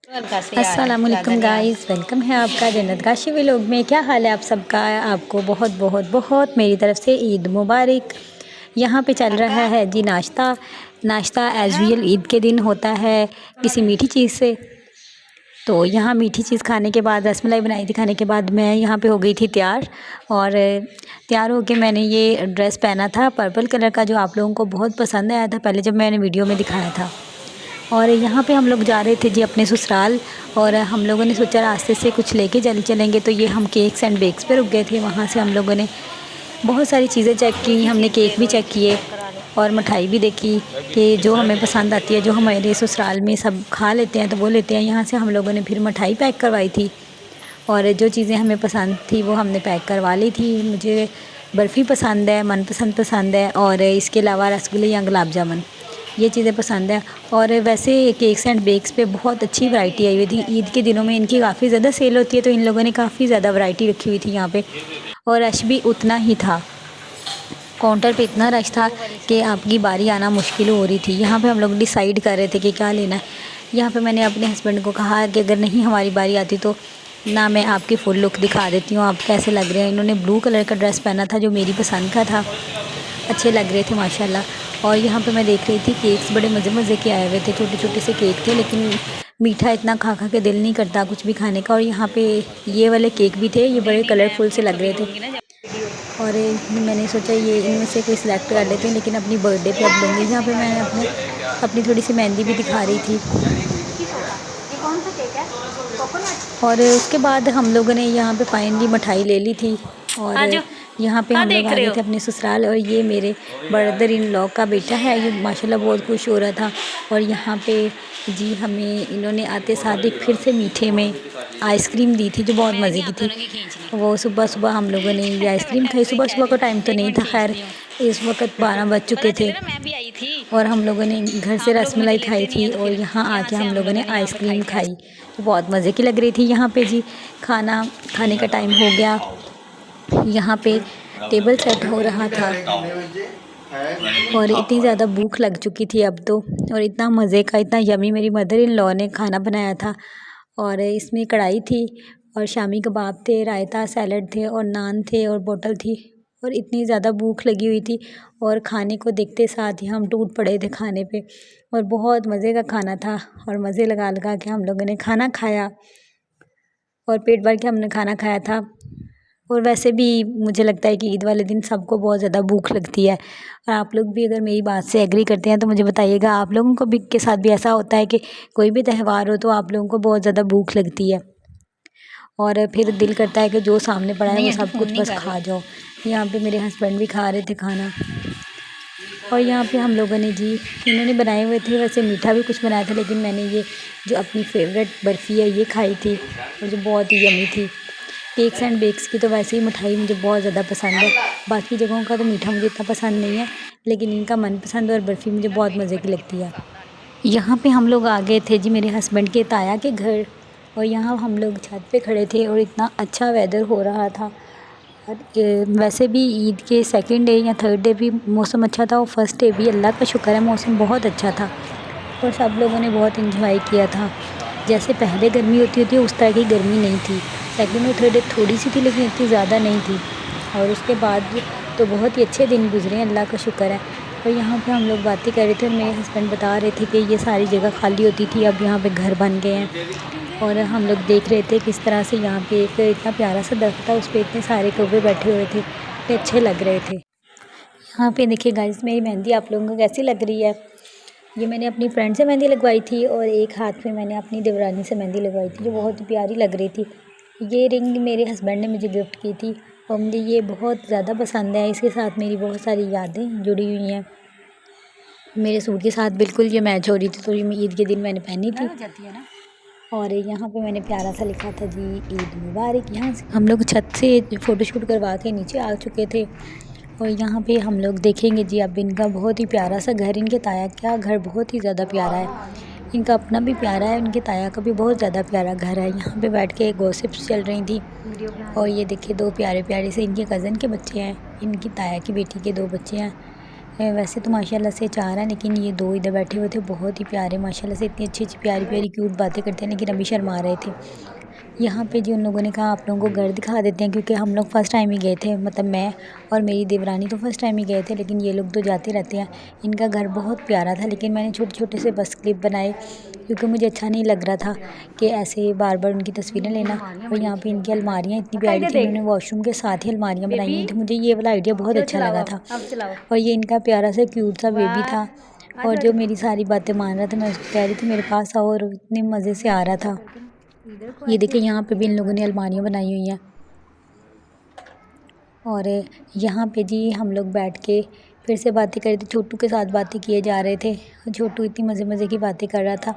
अस्सलामुअलैकुम guys, welcome है आपका जन्नत काशी व्लॉग में। क्या हाल है आप सबका? आपको बहुत बहुत बहुत मेरी तरफ से ईद मुबारक। यहाँ पे चल रहा है जी नाश्ता एज़ यूजुअल ईद के दिन होता है किसी मीठी चीज़ से। तो यहाँ मीठी चीज़ खाने के बाद, रसमलाई बनाई थी खाने के बाद, मैं यहाँ पे हो गई थी तैयार। और तैयार होके मैंने ये ड्रेस पहना था पर्पल कलर का, जो आप लोगों को बहुत पसंद आया था पहले जब मैंने वीडियो में दिखाया था। और यहाँ पे हम लोग जा रहे थे जी अपने ससुराल, और हम लोगों ने सोचा रास्ते से कुछ लेके चलेंगे। तो ये हम केक्स एंड बेक्स पे रुक गए थे। वहाँ से हम लोगों ने बहुत सारी चीज़ें चेक की, हमने केक भी चेक किए और मिठाई भी देखी कि जो हमें पसंद आती है, जो हमारे ससुराल में सब खा लेते हैं तो वो लेते हैं। यहाँ से हम लोगों ने फिर मिठाई पैक करवाई थी, और जो चीज़ें हमें पसंद थी वो हमने पैक करवा ली थी। मुझे बर्फ़ी पसंद है, मनपसंद पसंद है, और इसके अलावा रसगुल्ले या गुलाब जामुन, ये चीज़ें पसंद है। और वैसे केक्स एंड बेक्स पे बहुत अच्छी वैरायटी आई हुई थी। ईद के दिनों में इनकी काफ़ी ज़्यादा सेल होती है, तो इन लोगों ने काफ़ी ज़्यादा वैरायटी रखी हुई थी यहाँ पे, और रश भी उतना ही था। काउंटर पे इतना रश था कि आपकी बारी आना मुश्किल हो रही थी। यहाँ पे हम लोग डिसाइड कर रहे थे कि क्या लेना है। यहाँ पे मैंने अपने हस्बैंड को कहा कि अगर नहीं हमारी बारी आती तो ना मैं आपकी फ़ुल लुक दिखा देती हूँ, आप कैसे लग रहे हैं। इन्होंने ब्लू कलर का ड्रेस पहना था जो मेरी पसंद का था, अच्छे लग रहे थे माशाल्लाह। और यहाँ पे मैं देख रही थी केक्स बड़े मज़े मज़े के आए हुए थे, छोटे छोटे से केक थे, लेकिन मीठा इतना खा खा के दिल नहीं करता कुछ भी खाने का। और यहाँ पे ये वाले केक भी थे, ये बड़े कलरफुल से लग रहे थे। और मैंने सोचा ये इनमें से कोई सिलेक्ट कर लेते हैं, लेकिन अपनी बर्थडे पे अब लूँगी। जहाँ पे मैंने अपनी थोड़ी सी मेहंदी भी दिखा रही थी। और उसके बाद हम लोगों ने यहाँ पे फाइनली मिठाई ले ली थी, और यहाँ पे हम लोग आ गए थे अपने ससुराल। और ये मेरे ब्रदर इन लॉ का बेटा है, ये माशाल्लाह बहुत खुश हो रहा था। और यहाँ पे जी हमें इन्होंने आते साथ ही फिर से मीठे में आइसक्रीम दी थी, जो बहुत मज़े की थी। वो सुबह सुबह हम लोगों ने ये आइसक्रीम खाई। सुबह सुबह का टाइम तो नहीं था, खैर इस वक्त 12 बज चुके थे। और हम लोगों ने घर से रसमलाई खाई थी, और यहाँ आके हम लोगों ने आइसक्रीम खाई, तो बहुत मज़े की लग रही थी। यहाँ पे जी खाना खाने का टाइम हो गया। यहाँ पे टेबल सेट हो रहा था, और इतनी ज़्यादा भूख लग चुकी थी अब तो। और इतना मज़े का, इतना यमी मेरी मदर इन लॉ ने खाना बनाया था। और इसमें कढ़ाई थी, और शामी कबाब थे, रायता, सैलड थे, और नान थे, और बोतल थी। और इतनी ज़्यादा भूख लगी हुई थी, और खाने को देखते साथ ही हम टूट पड़े थे खाने पे। और बहुत मज़े का खाना था, और मज़े लगा लगा के हम लोगों ने खाना खाया, और पेट भर के हमने खाना खाया था। और वैसे भी मुझे लगता है कि ईद वाले दिन सबको बहुत ज़्यादा भूख लगती है। और आप लोग भी अगर मेरी बात से एग्री करते हैं तो मुझे बताइएगा, आप लोगों को भी के साथ भी ऐसा होता है कि कोई भी त्यौहार हो तो आप लोगों को बहुत ज़्यादा भूख लगती है, और फिर दिल करता है कि जो सामने पड़ा है वो सब कुछ बस खा जाओ। यहाँ पे मेरे हस्बैंड भी खा रहे थे खाना। और यहाँ पे हम लोगों ने जी, इन्होंने बनाए हुए थे, वैसे मीठा भी कुछ बनाया था, लेकिन मैंने ये जो अपनी फेवरेट बर्फ़ी है ये खाई थी, और जो बहुत ही यमी थी। केक्स एंड बेक्स की तो वैसे ही मिठाई मुझे बहुत ज़्यादा पसंद है। बाकी जगहों का तो मीठा मुझे इतना पसंद नहीं है, लेकिन इनका मनपसंद और बर्फ़ी मुझे बहुत मज़े की लगती है। यहाँ पे हम लोग आ गए थे जी मेरे हस्बैंड के ताया के घर, और यहाँ हम लोग छत पे खड़े थे, और इतना अच्छा वेदर हो रहा था। और वैसे भी ईद के सेकंड डे या थर्ड डे भी मौसम अच्छा था, और फर्स्ट डे भी अल्लाह का शुक्र है मौसम बहुत अच्छा था, और सब लोगों ने बहुत इंजॉय किया था। जैसे पहले गर्मी होती है उस तरह की गर्मी नहीं थी। सेकंड और थर्ड डे थोड़ी सी थी, लेकिन इतनी ज़्यादा नहीं थी। और उसके बाद तो बहुत ही अच्छे दिन गुजरे हैं, अल्लाह का शुक्र है। और यहाँ पे हम लोग बातें कर रहे थे, और मेरे हस्बैंड बता रहे थे कि ये सारी जगह खाली होती थी, अब यहाँ पे घर बन गए हैं। और हम लोग देख रहे थे किस तरह से यहाँ पे एक इतना प्यारा सा दरख्त था, उस पर इतने सारे कौवे बैठे हुए थे, इतने अच्छे लग रहे थे। यहाँ पे देखिए गाइस, मेरी मेहंदी आप लोगों को कैसी लग रही है। ये मैंने अपनी फ्रेंड से मेहंदी लगवाई थी, और एक हाथ में मैंने अपनी देवरानी से मेहंदी लगवाई थी, जो बहुत ही प्यारी लग रही थी। ये रिंग मेरे हस्बैंड ने मुझे गिफ्ट की थी, और मुझे ये बहुत ज़्यादा पसंद है। इसके साथ मेरी बहुत सारी यादें जुड़ी हुई हैं, मेरे सूट के साथ बिल्कुल ये मैच हो रही थी, तो ये ईद के दिन मैंने पहनी थी। और यहाँ पे मैंने प्यारा सा लिखा था जी ईद मुबारक। यहाँ से हम लोग छत से फ़ोटोशूट करवा के नीचे आ चुके थे, और यहाँ पे हम लोग देखेंगे जी अब इनका बहुत ही प्यारा सा घर, इनके ताया का घर बहुत ही ज़्यादा प्यारा है। इनका अपना भी प्यारा है, इनके ताया का भी बहुत ज़्यादा प्यारा घर है। यहाँ पे बैठ के गॉसिप्स चल रही थी। और ये देखिए दो प्यारे प्यारे से इनके कज़न के बच्चे हैं, इनकी ताया की बेटी के दो बच्चे हैं। वैसे तो माशाल्लाह से 4 हैं, लेकिन ये 2 इधर बैठे हुए थे, बहुत ही प्यारे माशाल्लाह से, इतनी अच्छी-अच्छी प्यारी-प्यारी क्यूट बातें करते हैं, लेकिन अभी शर्मा रहे थे। यहाँ पे जी उन लोगों ने कहा आप लोगों को घर दिखा देते हैं, क्योंकि हम लोग फ़र्स्ट टाइम ही गए थे, मतलब मैं और मेरी देवरानी तो फ़र्स्ट टाइम ही गए थे, लेकिन ये लोग तो जाते रहते हैं। इनका घर बहुत प्यारा था, लेकिन मैंने छोटे-छोटे से बस क्लिप बनाए, क्योंकि मुझे अच्छा नहीं लग रहा था कि ऐसे बार-बार उनकी तस्वीरें लेना। और यहाँ पे इनकी अलमारियाँ इतनी प्यारी थी, इन्होंने वॉशरूम के साथ ही अलमारियाँ बनाई हुई थी। मुझे ये वाला आइडिया बहुत अच्छा लगा था। और ये इनका प्यारा सा क्यूट सा बेबी था, और जो मेरी सारी बातें मान रहा था, मैं उसको कह रही थी मेरे पास आओ, और इतने मज़े से आ रहा था। ये देखिए यहाँ पे भी इन लोगों ने अलमारियाँ बनाई हुई हैं। और यहाँ पे जी हम लोग बैठ के फिर से बातें कर रहे थे, छोटू के साथ बातें किए जा रहे थे। छोटू इतनी मज़े मज़े की बातें कर रहा था,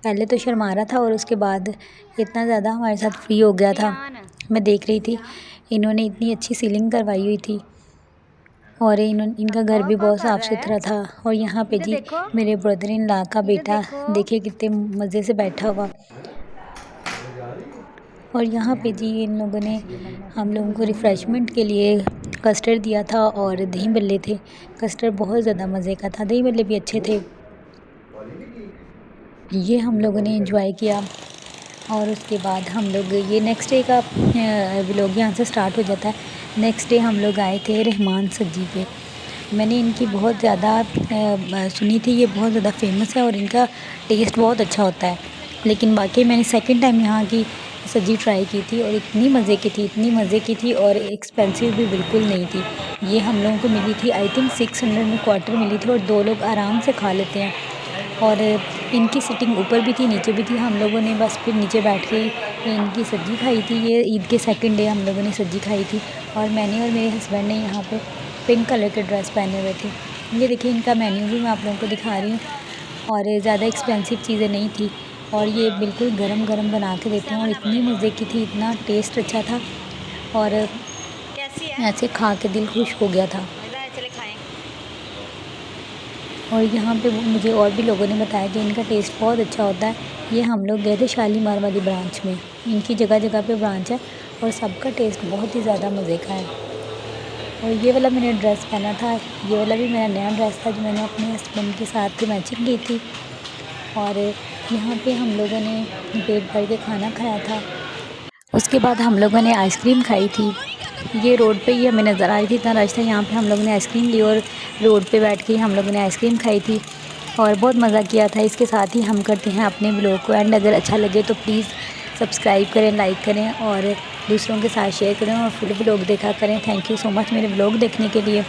पहले तो शर्मा रहा था और उसके बाद इतना ज़्यादा हमारे साथ फ्री हो गया था। मैं देख रही थी इन्होंने इतनी अच्छी सीलिंग करवाई हुई थी, और इनका घर भी बहुत साफ़ सुथरा था। और यहाँ पे जी मेरे ब्रदर इन लॉ का बेटा देखिए कितने मज़े से बैठा हुआ। और यहाँ पे जी इन लोगों ने हम लोगों को रिफ़्रेशमेंट के लिए कस्टर्ड दिया था, और दही बल्ले थे। कस्टर्ड बहुत ज़्यादा मज़े का था, दही बल्ले भी अच्छे थे। ये हम लोगों ने एंजॉय किया। और उसके बाद हम लोग ये नेक्स्ट डे का व्लॉग यहाँ से स्टार्ट हो जाता है। नेक्स्ट डे हम लोग आए थे रहमान सज्जी पे। मैंने इनकी बहुत ज़्यादा सुनी थी, ये बहुत ज़्यादा फेमस है और इनका टेस्ट बहुत अच्छा होता है। लेकिन बाकी मैंने सेकंड टाइम यहाँ की सब्ज़ी ट्राई की थी, और इतनी मज़े की थी, इतनी मज़े की थी, और एक्सपेंसिव भी बिल्कुल नहीं थी। ये हम लोगों को मिली थी आई थिंक 600 में क्वार्टर मिली थी, और 2 लोग आराम से खा लेते हैं। और इनकी सिटिंग ऊपर भी थी नीचे भी थी, हम लोगों ने बस फिर नीचे बैठ के इनकी सब्ज़ी खाई थी। ये ईद के सेकंड डे हम लोगों ने सब्ज़ी खाई थी, और मैंने और मेरे हस्बैंड ने यहाँ पे पिंक कलर के ड्रेस पहने हुए थे। ये देखिए इनका मेन्यू भी मैं आप लोगों को दिखा रही हूँ, और ज़्यादा एक्सपेंसिव चीज़ें नहीं थी, और ये बिल्कुल गरम गरम बना के देते हैं, और इतनी मज़े की थी, इतना टेस्ट अच्छा था, और ऐसे खा के दिल खुश हो गया था। और यहाँ पे मुझे और भी लोगों ने बताया कि इनका टेस्ट बहुत अच्छा होता है। ये हम लोग गए थे शालीमार वाली ब्रांच में, इनकी जगह जगह पे ब्रांच है, और सबका टेस्ट बहुत ही ज़्यादा मज़े का है। और ये वाला मैंने ड्रेस पहना था, ये वाला भी मेरा नया ड्रेस था जो मैंने अपने हस्बैंड के साथ मैचिंग की थी। और यहाँ पे हम लोगों ने पेट भर के खाना खाया था। उसके बाद हम लोगों ने आइसक्रीम खाई थी। ये रोड पे ही हमें नज़र आ रही थी, इतना रश था यहाँ पे। हम लोगों ने आइसक्रीम ली और रोड पे बैठ के हम लोगों ने आइसक्रीम खाई थी, और बहुत मज़ा किया था। इसके साथ ही हम करते हैं अपने व्लॉग को एंड। अगर अच्छा लगे तो प्लीज़ सब्सक्राइब करें, लाइक करें, और दूसरों के साथ शेयर करें, और फुल व्लॉग देखा करें। थैंक यू सो मच मेरे व्लॉग देखने के लिए।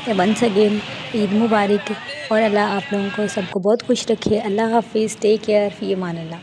वंस अगेन ईद मुबारक, और अल्लाह आप लोगों को सबको बहुत खुश रखे। अल्लाह हाफिज़, टेक केयर, फ़ी अमान अल्लाह।